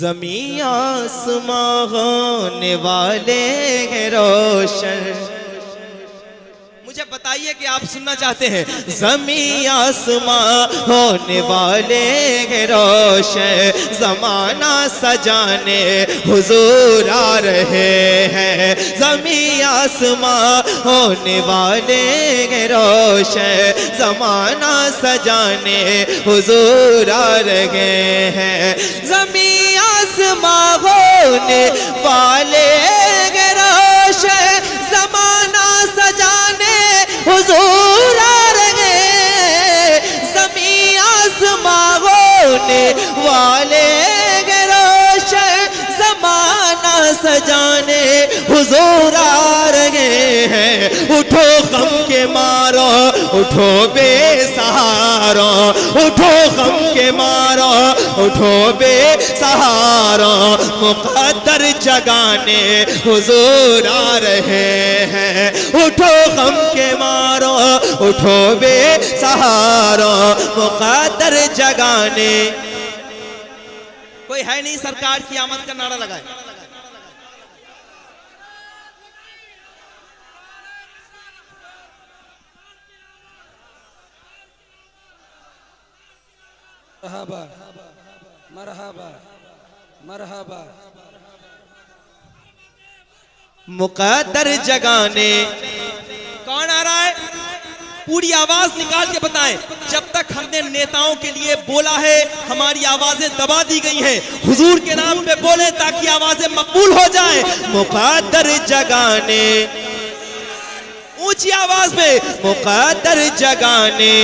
ज़मीं आसमां होने वाले हैं रोशन। मुझे बताइए कि आप सुनना चाहते हैं। ज़मीं आसमां होने वाले हैं रोशन, ज़माना सजाने हुजूर आ रहे हैं। ज़मीं आसमां होने वाले हैं रोशन, ज़माना सजाने हुजूर आ रहे हैं। ज़मीं आसमां होने वाले हैं रोशन, ज़माना सजाने हुजूर आ रहे। ज़मीं आसमां होने वाले हैं रोशन, ज़माना सजाने हुजूर आ रहे हैं। उठो गम के मारो, उठो बेसहारा, उठो गम के मारो, उठो बेसहारा, मुक़द्दर जगाने हुजूर आ रहे हैं। उठो गम के मारो, उठो बेसहारा, मुक़द्दर जगाने। कोई है नहीं सरकार की आमद का नारा लगाए। मरहबा मरहबा मरहबा। मुक़द्दर जगाने। कौन आ रहा है? पूरी आवाज निकाल के बताएं। जब तक हमने नेताओं के लिए बोला है, हमारी आवाजें दबा दी गई हैं। हुजूर के नाम पे बोले ताकि आवाजें मकबूल हो जाएं। मुक़द्दर जगाने, ऊंची आवाज में मुक़द्दर जगाने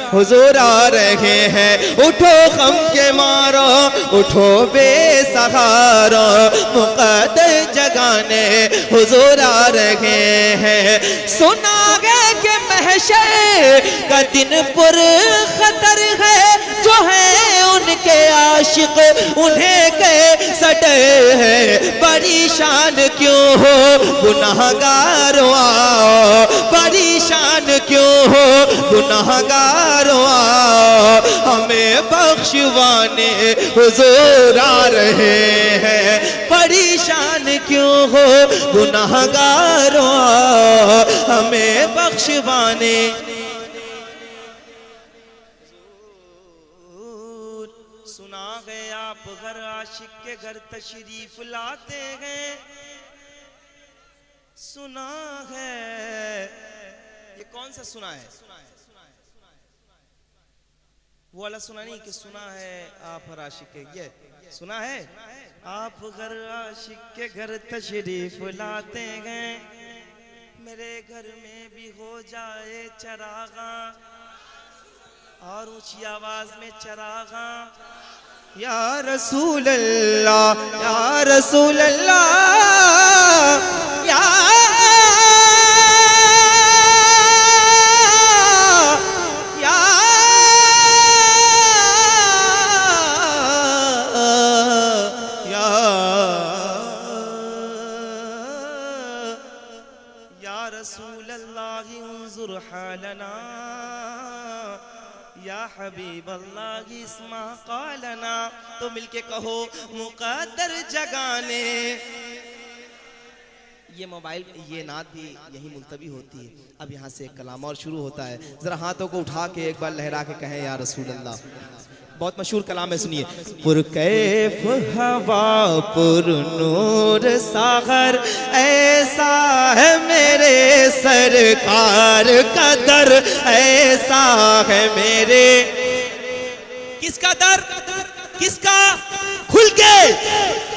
हुजूर आ रहे हैं। उठो गम के मारो, उठो बेसहारा, मुक़द्दर जगाने हुजूर आ रहे हैं। सुना है कि महशर का दिन पुरखतर है, जो है उनके आशिक उन्हें के सटे है। बड़ी शान क्यों हो गुनाहगारों आओ, बड़ी शान क्यों हो गुनाहगार हमें बख्शवाने हुजूर आ रहे हैं। परेशान क्यों हो गुनाहगारों, हमें बख्शवाने। सुना है आप घर आशिक के घर तशरीफ लाते हैं। सुना है, ये कौन सा सुना है? वो वाला सुना नहीं कि सुना है आप हर आशिक के, ये सुना है आप घर आशिक के घर तशरीफ लाते हैं। मेरे घर में भी हो जाए चरागा, और ऊंची आवाज में चरागा। या रसूल अल्लाह, या रसूल अल्लाह, या रसूल अल्लाह उन्जुर हालना, या हबीब अल्लाह इस्मा क़ालना। तो मिलके कहो मुक़द्दर जगाने। ये मोबाइल ये नात भी यही मुल्तवी होती है। अब यहाँ से कलाम और शुरू होता है। जरा हाथों को उठा के एक बार लहरा के कहें या रसूल अल्लाह। बहुत मशहूर कलाम है, सुनिए। पुरकैफ हवा पुर नूर सागर, ऐसा है मेरे सरकार का दर, ऐसा है मेरे। किसका दर? किसका? खुल के।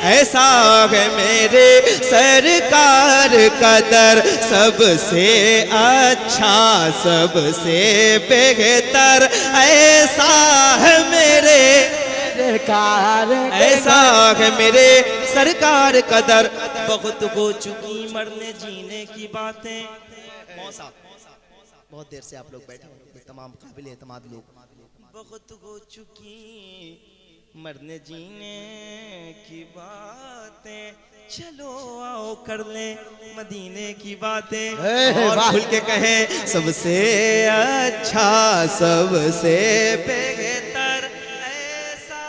ऐसा है मेरे सरकार का दर, सबसे अच्छा सबसे बेहतर, ऐसा है मेरे सरकार, ऐसा है मेरे सरकार का दर। बहुत हो चुकी मरने जीने की बातें। मौसा बहुत देर से आप लोग बैठे हैं, तमाम काबिल एतमाद लोग। बहुत हो चुकी मरने जीने की बातें, चलो आओ कर ले मदीने की बातें। और खुल के कहें सबसे अच्छा सबसे बेहतर, ऐसा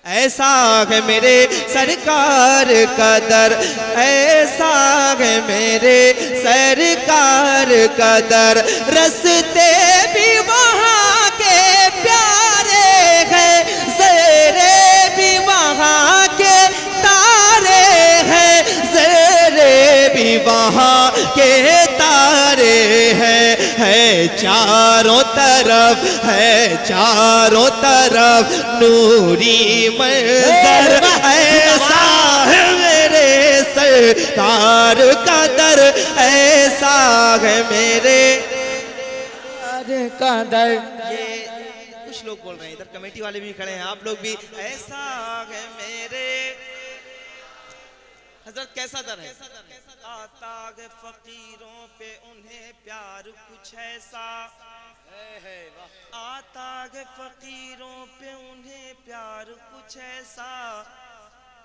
ऐसा है मेरे सरकार का दर, ऐसा है मेरे सरकार का दर, रस्ते भी वहाँ के प्यारे हैं, ज़रे भी वहाँ के तारे हैं, ज़रे भी वहाँ के तारे हैं, है चारों तरफ, है चारों तरफ नूरी मंजर, ऐसा है मेरे सरकार का दर, ऐसा है मेरे कदर। ये कुछ लोग बोल रहे हैं, इधर कमेटी वाले भी खड़े हैं, आप लोग भी, ऐसा है मेरे हजरत कैसा दर है, आता है फकीरों पे उन्हें प्यार कुछ ऐसा, आता है फकीरों पे उन्हें प्यार कुछ ऐसा,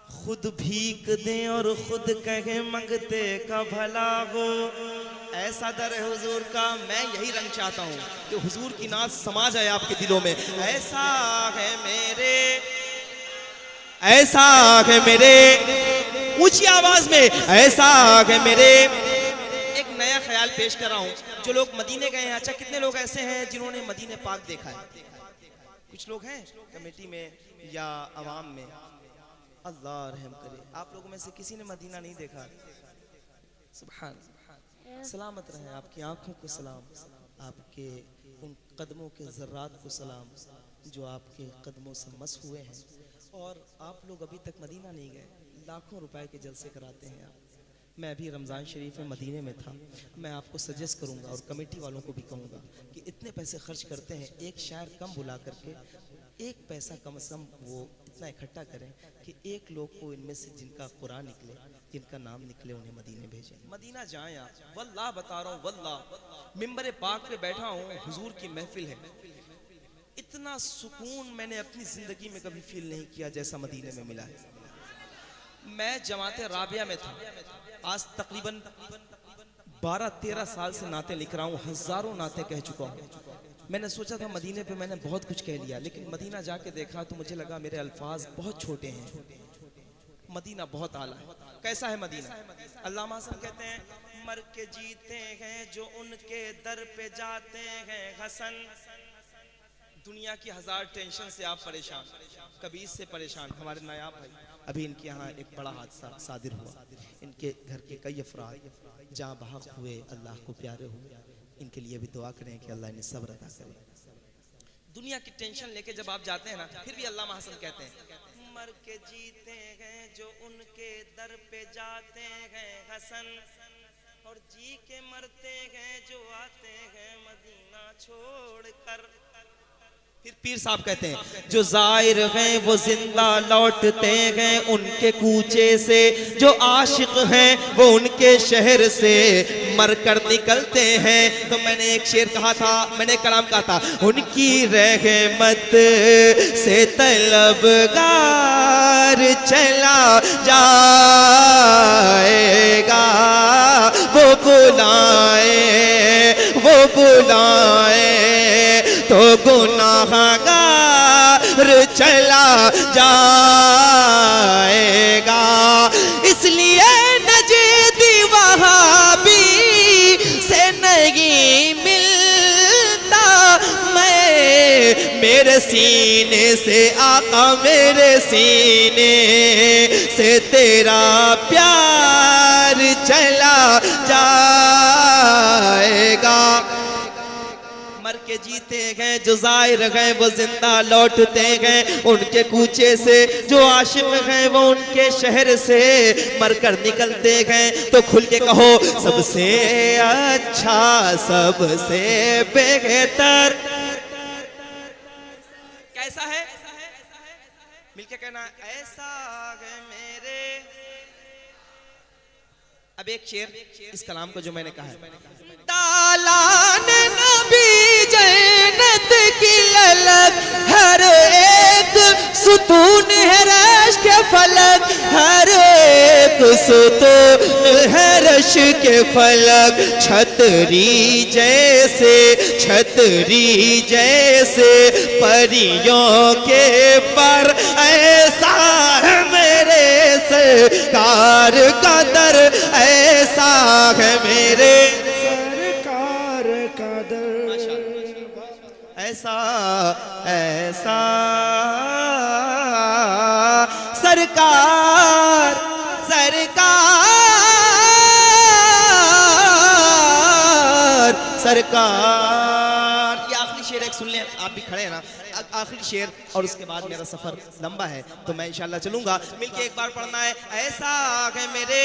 खुद भीख दें और खुद कहें मंगते का भला हो, ऐसा दर है हुजूर का। मैं यही रंग चाहता हूँ कि हुजूर की नाज समा जाए आपके दिलों में, ऐसा है मेरे, ऐसा है मेरे, ऊंची आवाज में, ऐसा है मेरे। एक नया ख्याल पेश कर रहा हूँ, जो लोग मदीने गए हैं, अच्छा कितने लोग ऐसे हैं जिन्होंने मदीने पाक देखा है? कुछ लोग हैं कमेटी में या अवाम में, अल्लाह रहम करे, आप लोगों में से किसी ने मदीना नहीं देखा? सुभान, सलामत रहें, आपकी आंखों को सलाम, आपके उन कदमों के ज़र्रात को सलाम जो आपके कदमों से मस हुए हैं, और आप लोग अभी तक मदीना नहीं गए, लाखों रुपए के जलसे कराते हैं आप। मैं अभी रमज़ान शरीफ में मदीने में था, मैं आपको सजेस्ट करूंगा और कमेटी वालों को भी कहूँगा कि इतने पैसे खर्च करते हैं, एक शायर कम बुला करके एक पैसा कम से कम वो इतना इकट्ठा करें कि एक लोग को इनमें से जिनका कुरान निकले, जिनका नाम निकले, उन्हें मदीने भेजें। मदीना जाएं आप, वल्लाह बता रहा हूँ, वल्लाह मिंबर पाक पे बैठा हूँ, हुजूर की महफिल है, इतना सुकून मैंने अपनी जिंदगी में कभी फील नहीं किया जैसा मदीने में मिला है। मैं जमाते राबिया में था, आज तकरीबन 12-13 साल से नाते लिख रहा हूँ, हजारों नाते कह चुका हूँ। मैंने सोचा था मदीने पे मैंने बहुत कुछ कह लिया, लेकिन मदीना जाके देखा तो मुझे लगा मेरे अल्फाज बहुत छोटे हैं, मदीना बहुत आला है। कैसा है मदीना? अल्लामा हसन कहते हैं, मर के जीते हैं जो उनके दर पे जाते हैं हसन, दुनिया की हजार टेंशन से आप परेशान, कभी इससे परेशान। हमारे नायाब भाई, अभी इनके यहाँ एक बड़ा हादसा सादिर हुआ, इनके घर के कई अफराद जहाँ बहक हुए, अल्लाह को प्यारे हुए, इनके लिए भी दुआ करें कि अल्लाह इन्हें सब्र अता करे। दुनिया की टेंशन लेके जब आप जाते हैं ना, फिर भी अल्लामा हसन कहते हैं, मर के जीते हैं जो उनके दर पे जाते हैं हसन, और जी के मरते हैं जो आते हैं मदीना छोड़कर। फिर पीर साहब कहते हैं, जो जाहिर हैं वो जिंदा लौटते हैं उनके कूचे से, जो आशिक हैं वो उनके शहर से मरकर निकलते हैं। तो मैंने एक शेर कहा था, मैंने कलाम कहा था, उनकी रहमत से तलबगार चला जाएगा, वो बुलाए तो गुनाहगार चला जाएगा। इसलिए नजदी वहाबी से नहीं मिलता मैं, मेरे सीने से आका, मेरे सीने से तेरा प्यार चला जाएगा। मर के जीते हैं जो जाहिर हैं वो जिंदा लौटते हैं उनके कूचे से, जो आशिक हैं वो उनके शहर से मरकर निकलते हैं। तो खुल के कहो, सबसे अच्छा, सबसे बेहतर कैसा है? मिलके कहना, ऐसा है मेरे। अब एक शेर इस कलाम को जो मैंने कहा है, दालान नबी जन्नत की ललक, हर एक सुतून है रश के फलक, हर एक सुतो है रश के फलक। छतरी जैसे, छतरी जैसे परियों के पर, ऐसा है मेरे सरकार का दर, ऐसा है मेरे सरकार का दर। ऐसा ऐसा सरकार सरकार सरकार। ये आखिरी शेर एक सुन लें, आप भी खड़े हैं ना, आखिरी शेर और उसके बाद मेरा सफर लंबा है तो मैं इंशाल्लाह चलूंगा। मिलके एक बार पढ़ना है, ऐसा है मेरे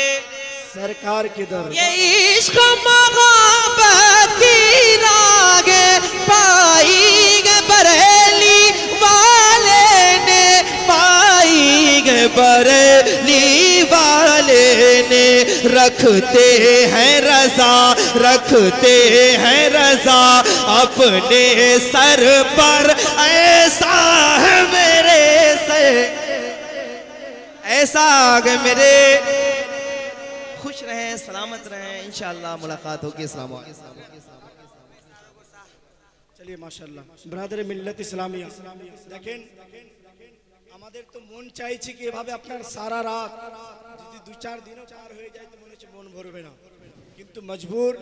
सरकार की दर। ये इश्क मोहब्बत की रागे पाई गे बरेली वाले ने, पाई गे बरेली वाले ने। रखते हैं रजा, रखते हैं रजा अपने सर पर, ऐसा है मेरे से, ऐसा है मेरे। खुश रहें, सलामत रहें, इंशाअल्लाह मुलाकात होगी। अस्सलाम वालेकुम। चलिए माशाल्लाह ব্রাদার মিল্লাত ইসলামিয়া দেখেন আমাদের তো মন চাইছে কি এভাবে আপনার সারা রাত যদি 2-4 দিনও পার হয়ে যায় তো মনে হচ্ছে মন ভরবে না, কিন্তু মজবুর